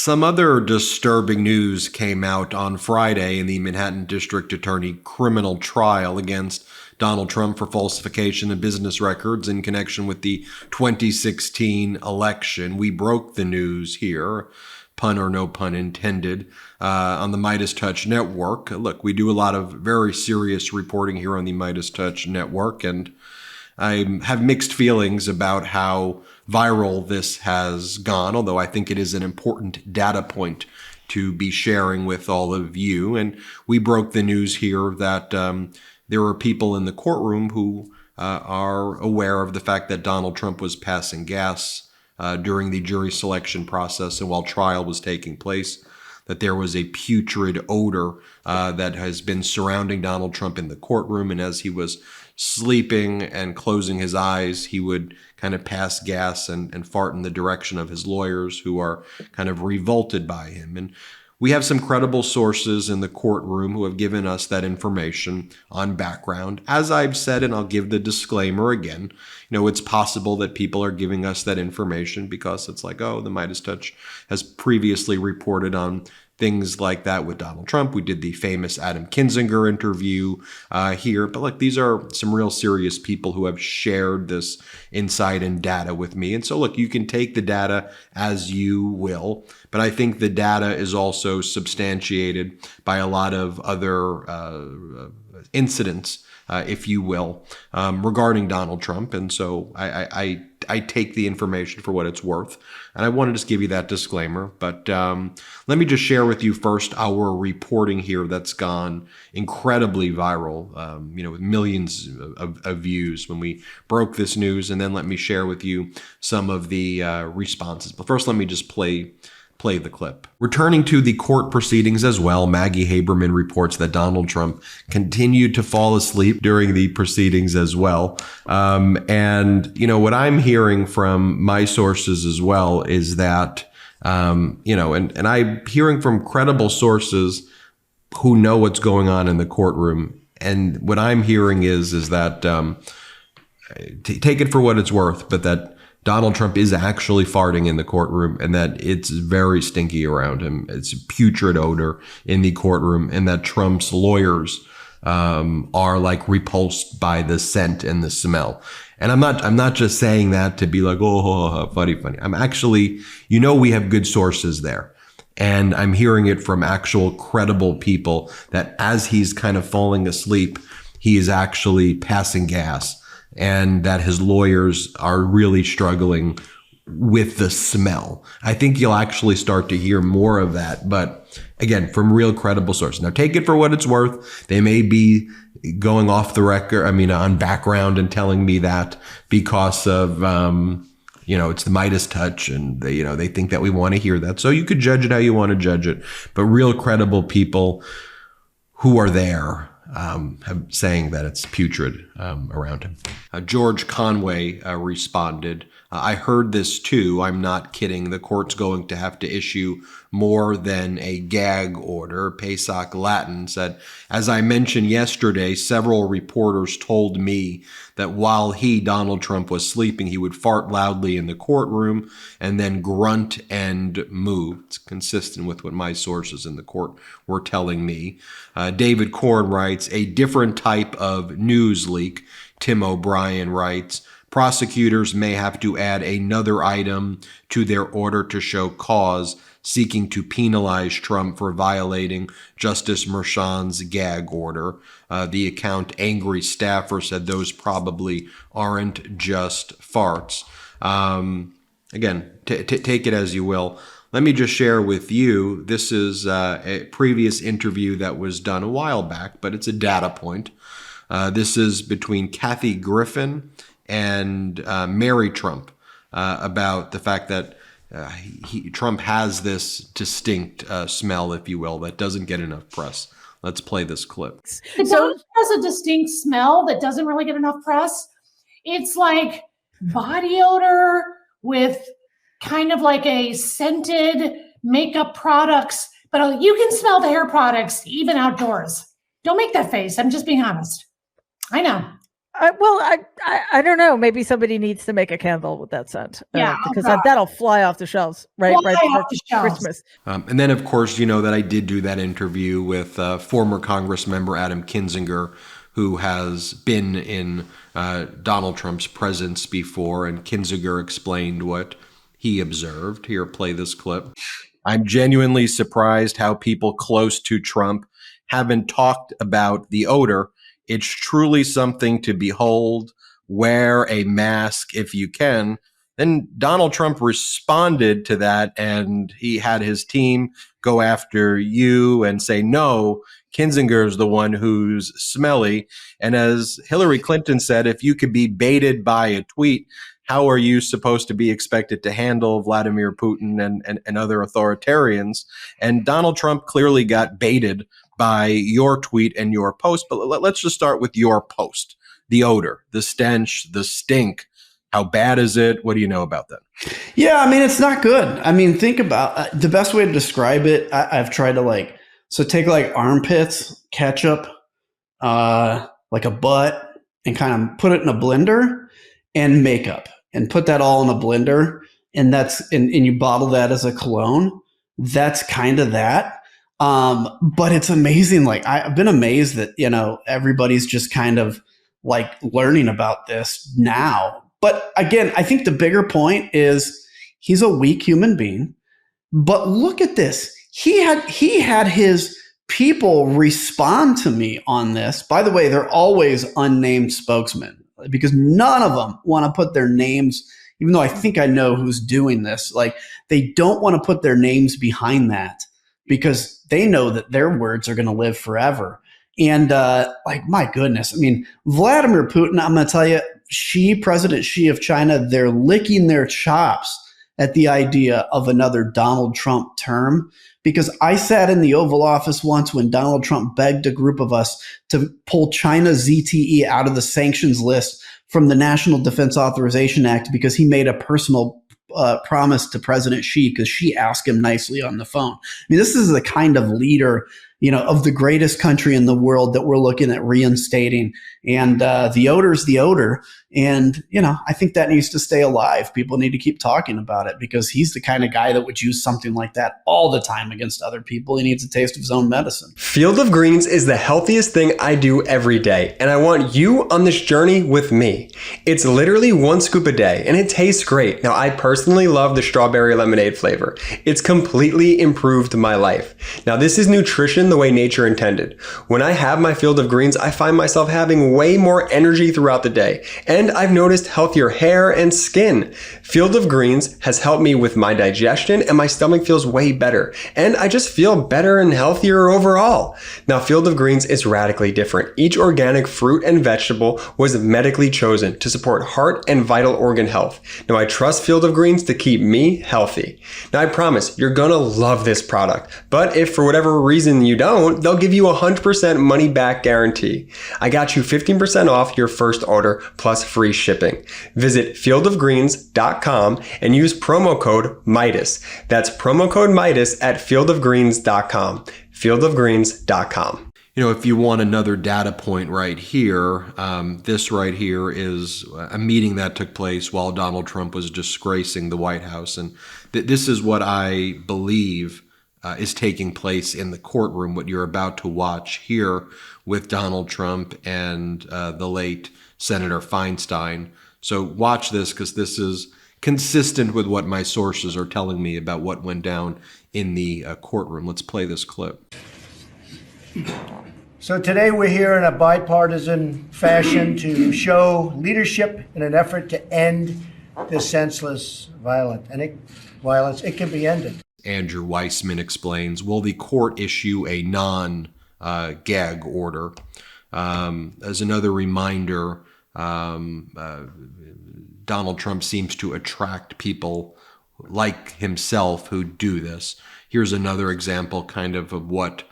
Some other disturbing news came out on Friday in the Manhattan District Attorney criminal trial against Donald Trump for falsification of business records in connection with the 2016 election. We broke the news here, pun or no pun intended, on the MeidasTouch network. Look, we do a lot of very serious reporting here on the MeidasTouch network, and I have mixed feelings about how viral this has gone, although I think it is an important data point to be sharing with all of you. And we broke the news here that there are people in the courtroom who are aware of the fact that Donald Trump was passing gas during the jury selection process and while trial was taking place, that there was a putrid odor that has been surrounding Donald Trump in the courtroom. And as he was sleeping and closing his eyes, he would kind of pass gas and fart in the direction of his lawyers, who are kind of revolted by him. And we have some credible sources in the courtroom who have given us that information on background. As I've said, and I'll give the disclaimer again, it's possible that people are giving us that information because it's like, oh, the MeidasTouch has previously reported on things like that with Donald Trump. We did the famous Adam Kinzinger interview here. But look, these are some real serious people who have shared this insight and data with me. And so look, you can take the data as you will, but I think the data is also substantiated by a lot of other incidents, if you will, regarding Donald Trump. And so I take the information for what it's worth. And I want to just give you that disclaimer. But let me just share with you first our reporting here that's gone incredibly viral, with millions of views when we broke this news. And then let me share with you some of the responses. But first, let me just play the clip. Returning to the court proceedings as well, Maggie Haberman reports that Donald Trump continued to fall asleep during the proceedings as well. And what I'm hearing from my sources as well is that, and I'm hearing from credible sources who know what's going on in the courtroom. And what I'm hearing is that, take it for what it's worth, but that Donald Trump is actually farting in the courtroom and that it's very stinky around him. It's a putrid odor in the courtroom, and that Trump's lawyers are like repulsed by the scent and the smell. And I'm not just saying that to be like, oh, funny. I'm actually, we have good sources there. And I'm hearing it from actual credible people that as he's kind of falling asleep, he is actually passing gas, and that his lawyers are really struggling with the smell. I think you'll actually start to hear more of that, but again, from real credible sources. Now, take it for what it's worth. They may be going off the record, on background and telling me that because of, it's the MeidasTouch, and they think that we want to hear that. So you could judge it how you want to judge it, but real credible people who are there saying that it's putrid around him. George Conway responded, I heard this too. I'm not kidding. The court's going to have to issue more than a gag order. Pesach Latin said, as I mentioned yesterday, several reporters told me that while Donald Trump, was sleeping, he would fart loudly in the courtroom and then grunt and move. It's consistent with what my sources in the court were telling me. David Korn writes, a different type of news leak. Tim O'Brien writes, prosecutors may have to add another item to their order to show cause, seeking to penalize Trump for violating Justice Merchan's gag order. The account Angry Staffer said those probably aren't just farts. Again, take it as you will. Let me just share with you, this is a previous interview that was done a while back, but it's a data point. This is between Kathy Griffin and Mary Trump about the fact that Trump has this distinct smell, if you will, that doesn't get enough press. Let's play this clip. So it has a distinct smell that doesn't really get enough press. It's like body odor with kind of like a scented makeup products, but you can smell the hair products even outdoors. Don't make that face. I'm just being honest. I know. I don't know. Maybe somebody needs to make a candle with that scent. Yeah, because that'll fly off the shelves right Fly off the before shelves. Christmas. And then, of course, you know that I did do that interview with former Congress member Adam Kinzinger, who has been in Donald Trump's presence before, and Kinzinger explained what he observed. Here, play this clip. I'm genuinely surprised how people close to Trump haven't talked about the odor. It's truly something to behold. Wear a mask if you can. Then Donald Trump responded to that, and he had his team go after you and say, no, Kinzinger's the one who's smelly. And as Hillary Clinton said, if you could be baited by a tweet, how are you supposed to be expected to handle Vladimir Putin and other authoritarians? And Donald Trump clearly got baited by your tweet and your post. But let's just start with your post. The odor, the stench, the stink. How bad is it? What do you know about that? Yeah, I mean, it's not good. I mean, think about the best way to describe it. I've tried to take armpits, ketchup, like a butt, and kind of put it in a blender, and makeup, and put that all in a blender. And and you bottle that as a cologne. That's kind of that. But it's amazing. Like, I've been amazed that, everybody's just kind of learning about this now. But again, I think the bigger point is he's a weak human being. But look at this. He had his people respond to me on this. By the way, they're always unnamed spokesmen because none of them want to put their names, even though I think I know who's doing this. They don't want to put their names behind that because they know that their words are going to live forever. And my goodness, I mean, Vladimir Putin, I'm going to tell you, President Xi of China, they're licking their chops at the idea of another Donald Trump term. Because I sat in the Oval Office once when Donald Trump begged a group of us to pull China's ZTE out of the sanctions list from the National Defense Authorization Act because he made a personal promise to President Xi because Xi asked him nicely on the phone. I mean, this is the kind of leader, of the greatest country in the world that we're looking at reinstating. And the odor is the odor. And, I think that needs to stay alive. People need to keep talking about it because he's the kind of guy that would use something like that all the time against other people. He needs a taste of his own medicine. Field of Greens is the healthiest thing I do every day, and I want you on this journey with me. It's literally 1 scoop a day, and it tastes great. Now, I personally love the strawberry lemonade flavor. It's completely improved my life. Now, this is nutrition the way nature intended. When I have my Field of Greens, I find myself having way more energy throughout the day, and I've noticed healthier hair and skin. Field of Greens has helped me with my digestion, and my stomach feels way better, and I just feel better and healthier overall. Now, Field of Greens is radically different. Each organic fruit and vegetable was medically chosen to support heart and vital organ health. Now, I trust Field of Greens to keep me healthy. Now, I promise you're gonna love this product, but if for whatever reason you don't, they'll give you a 100% money back guarantee. I got you 15% off your first order plus free shipping. Visit fieldofgreens.com and use promo code Meidas. That's promo code Meidas at fieldofgreens.com. fieldofgreens.com. If you want another data point right here, this right here is a meeting that took place while Donald Trump was disgracing the White House. And this is what I believe is taking place in the courtroom, what you're about to watch here with Donald Trump and the late Senator Feinstein. So watch this because this is consistent with what my sources are telling me about what went down in the courtroom. Let's play this clip. So today we're here in a bipartisan fashion to show leadership in an effort to end this senseless violence. It can be ended. Andrew Weissman explains, will the court issue a non-gag order? As another reminder, Donald Trump seems to attract people like himself who do this. Here's another example kind of what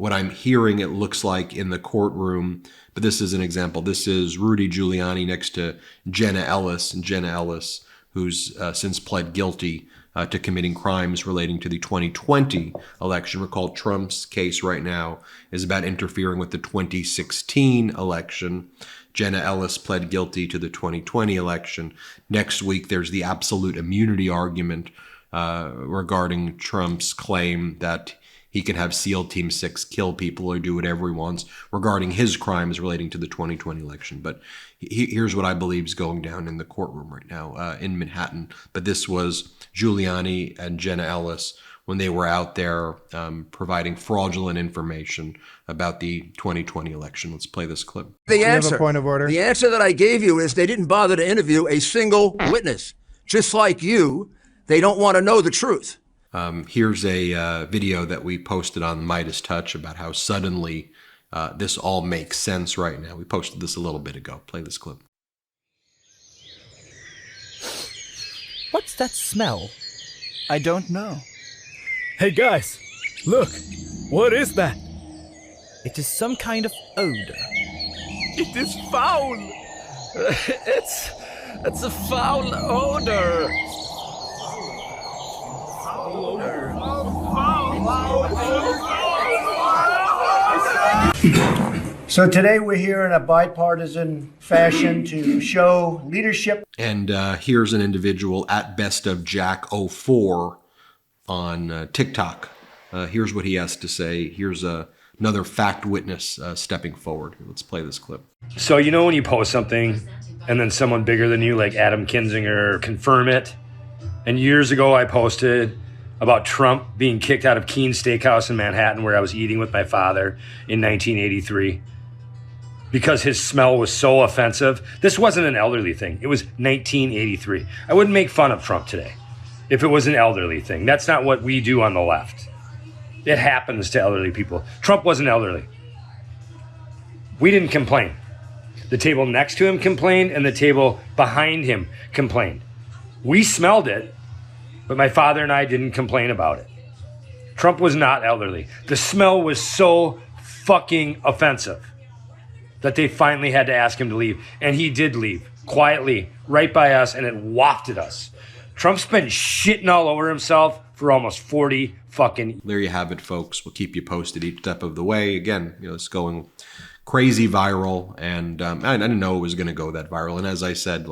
I'm hearing it looks like in the courtroom, but this is an example. This is Rudy Giuliani next to Jenna Ellis, and Jenna Ellis, who's since pled guilty to committing crimes relating to the 2020 election. Recall Trump's case right now is about interfering with the 2016 election. Jenna Ellis pled guilty to the 2020 election. Next week, there's the absolute immunity argument regarding Trump's claim that he can have SEAL Team 6 kill people or do whatever he wants regarding his crimes relating to the 2020 election. But here's what I believe is going down in the courtroom right now in Manhattan. But this was Giuliani and Jenna Ellis when they were out there providing fraudulent information about the 2020 election. Let's play this clip. The answer, point of order. The answer that I gave you is they didn't bother to interview a single witness. Just like you, they don't want to know the truth. Here's a video that we posted on MeidasTouch about how suddenly this all makes sense right now. We posted this a little bit ago. Play this clip. What's that smell? I don't know. Hey guys, look, what is that? It is some kind of odor. It is foul! It's a foul odor! So today we're here in a bipartisan fashion to show leadership. And here's an individual at bestofjack04 on TikTok. Here's what he has to say. Here's another fact witness stepping forward. Let's play this clip. So you know when you post something and then someone bigger than you like Adam Kinzinger confirm it? And years ago I posted about Trump being kicked out of Keen's Steakhouse in Manhattan where I was eating with my father in 1983 because his smell was so offensive. This wasn't an elderly thing. It was 1983. I wouldn't make fun of Trump today if it was an elderly thing. That's not what we do on the left. It happens to elderly people. Trump wasn't elderly. We didn't complain. The table next to him complained and the table behind him complained. We smelled it, but my father and I didn't complain about it. Trump was not elderly. The smell was so fucking offensive that they finally had to ask him to leave. And he did leave, quietly, right by us, and it wafted us. Trump's been shitting all over himself for almost 40 fucking... There you have it, folks. We'll keep you posted each step of the way. Again, it's going crazy viral, and I didn't know it was going to go that viral. And as I said,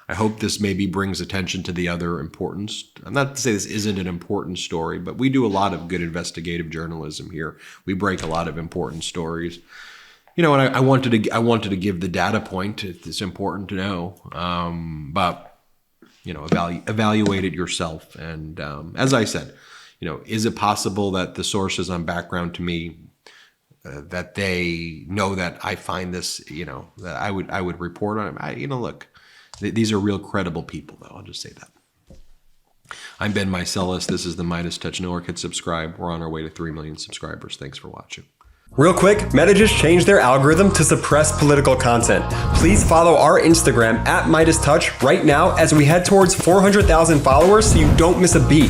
I hope this maybe brings attention to the other importance. I'm not to say this isn't an important story, but we do a lot of good investigative journalism here. We break a lot of important stories. And I wanted to give the data point. It's important to know, but evaluate it yourself. And as I said, is it possible that the sources on background to me that they know that I find this, that I would report on it? Look. These are real credible people, though. I'll just say that. I'm Ben Meiselas. This is the MeidasTouch Network. Hit subscribe. We're on our way to 3 million subscribers. Thanks for watching. Real quick, Meta just changed their algorithm to suppress political content. Please follow our Instagram at MeidasTouch right now as we head towards 400,000 followers so you don't miss a beat.